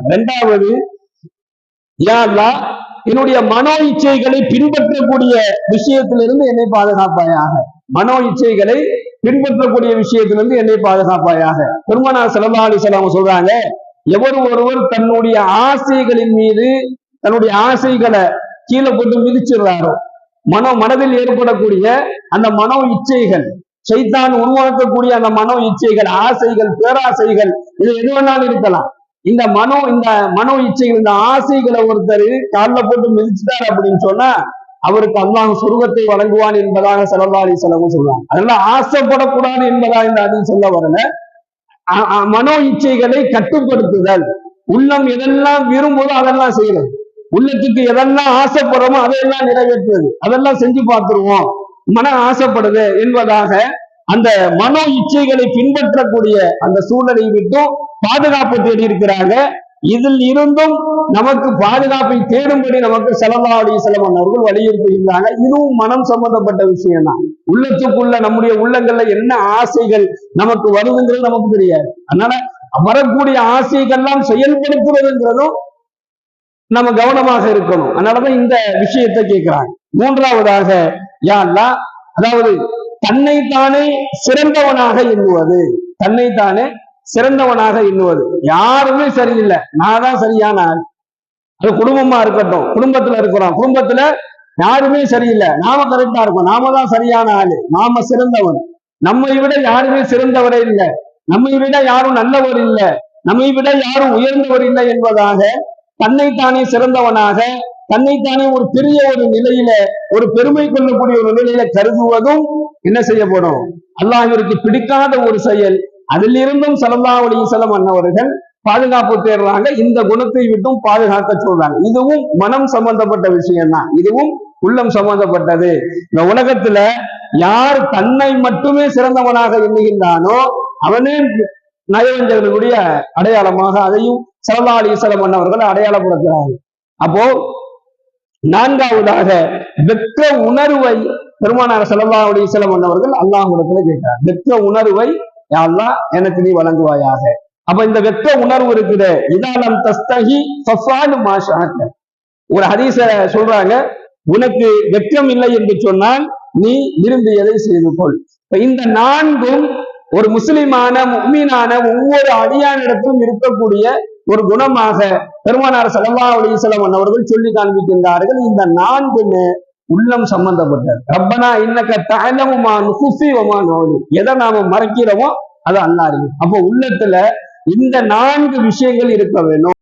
இரண்டாவது, யா அல்லாஹ் என்னுடைய மனோ இச்சைகளை பின்பற்றக்கூடிய விஷயத்திலிருந்து என்னை பாதுகாப்பாயாக. மனோ இச்சைகளை பின்பற்றக்கூடிய விஷயத்திலிருந்து என்னை பாதுகாப்பாயாக. பெருமானார் ஸல்லல்லாஹு அலைஹி வஸல்லம் சொல்றாங்க, எவர் ஒருவர் தன்னுடைய ஆசைகளின் மீது தன்னுடைய ஆசைகளை கீழே போட்டு மிதிச்சிடுறாரோ, மனதில் ஏற்படக்கூடிய அந்த மனோ இச்சைகள், சைத்தான் உருவாக்கக்கூடிய அந்த மனோ இச்சைகள், ஆசைகள், பேராசைகள், இது எது வேணாலும் இருக்கலாம். இந்த மனோ இச்சைகள், இந்த ஆசைகளை ஒருத்தர் காலில் போட்டு மிதிச்சுட்டார் அப்படின்னு சொன்னா அவருக்கு அல்லாஹ் சொர்க்கத்தை வழங்குவான் என்பதாக ஸல்லல்லாஹு அலைஹி வஸல்லம் சொல்றாங்க. அதெல்லாம் ஆசைப்படக்கூடாது என்பதாக இந்த அதில் சொல்ல வரல. மனோ இச்சைகளை கட்டுப்படுத்துதல், உள்ளம் எதெல்லாம் விரும்புதோ அதெல்லாம் செய்யறது, உள்ளத்துக்கு எதெல்லாம் ஆசைப்படுறோமோ அதையெல்லாம் நிறைவேற்றுறது, அதெல்லாம் செஞ்சு பார்த்துருவோம், மனம் ஆசைப்படுது என்பதாக அந்த மனோ இச்சைகளை பின்பற்றக்கூடிய அந்த சூழலை விட்டும் பாதுகாப்பு தேடி இருக்கிறாங்க. இதில் இருந்தும் நமக்கு பாதுகாப்பை தேடும்படி நமக்கு ஸல்லல்லாஹு அலைஹி வஸல்லம் அவர்கள் வலியுறுத்துகிறாங்க. இதுவும் மனம் சம்பந்தப்பட்ட விஷயம் தான். உள்ளத்துக்குள்ள நம்முடைய உள்ளங்கள்ல என்ன ஆசைகள் நமக்கு வருதுங்கிறது நமக்கு தெரியாது. அதனால வரக்கூடிய ஆசைகள்லாம் செயல்படுத்துவதுங்கிறதும் நம்ம கவனமாக இருக்கணும். அதனாலதான் இந்த விஷயத்தை கேட்கிறாங்க. மூன்றாவதாக, யா அல்லாஹ், அதாவது தன்னைத்தானே சிறந்தவனாக எண்ணுவது, தன்னைத்தானே சிறந்தவனாக எண்ணுவது. யாருமே சரியில்லை, நான் தான் சரியான ஆள். அது குடும்பமா இருக்கட்டும், குடும்பத்துல இருக்கிறோம், குடும்பத்துல யாருமே சரியில்லை, நாம கரெக்டா இருக்கோம், நாம தான் சரியான ஆளு, நாம சிறந்தவன், நம்மை விட யாருமே சிறந்தவரே இல்லை, நம்மை விட யாரும் நல்லவர் இல்லை, நம்மை விட யாரும் உயர்ந்தவர் இல்லை என்பதாக தன்னைத்தானே சிறந்தவனாக, தன்னைத்தானே ஒரு பெரிய ஒரு நிலையில, ஒரு பெருமை கொள்ளக்கூடிய ஒரு நிலையில கருதுவதும் என்ன செய்யப்படும்? அல்லாஹ்விற்கு பிடிக்காத ஒரு செயல். அதிலிருந்தும் ஸல்லல்லாஹு அலைஹி வஸல்லம் அன்னவர்கள் பாதுகாப்பு தேடுறாங்க. இந்த குணத்தை விட்டும் பாதுகாக்க சொல்றாங்க. இதுவும் மனம் சம்பந்தப்பட்ட விஷயம் தான், இதுவும் உள்ளம் சம்பந்தப்பட்டது. இந்த உலகத்துல யார் தன்னை மட்டுமே சிறந்தவனாக எண்ணுகின்றானோ அவனே நயவஞ்சகனுடைய அடையாளமாக அதையும் ஸல்லல்லாஹு அலைஹி வஸல்லம் அன்னவர்கள் அடையாளப்படுத்துறாங்க. அப்போ நான்காவதாக, வெட்க உணர்வை பெருமானார் ஸல்லல்லாஹு அலைஹி வஸல்லம் அன்னவர்கள் அல்லாஹ்விடத்துல கேட்டார். வெட்க உணர்வை யா அல்லாஹ் எனக்கு நீ வழங்குவாயாக. அப்ப இந்த வெட்க உணர்வு இருக்குது. இதாலம் தஸ்தஹி ஃபஃபாலு மா ஷஅத. ஒரு ஹதீஸ சொல்றாங்க, உனக்கு வெட்கம் இல்லை என்று சொன்னால் நீ விரும்பியதை செய்து கொள். இந்த நான்கும் ஒரு முஸ்லிமான முஃமினான ஒவ்வொரு அடியானிடத்திலும் இருக்கக்கூடிய ஒரு குணமாக பெருமானார் ஸல்லல்லாஹு அலைஹி வஸல்லம் அவர்கள் சொல்லி காண்பிக்கின்றார்கள். இந்த நான்குமே உள்ளம் சம்பந்தப்பட்டது. ரப்பனா இன்னக தஅலமு மா நுஃபி வ மா நுலி. எதை நாம மறைக்கிறோமோ அது அல்லாஹ் அறியும். அப்போ உள்ளத்துல இந்த 4 விஷயங்கள் இருக்க வேணும்.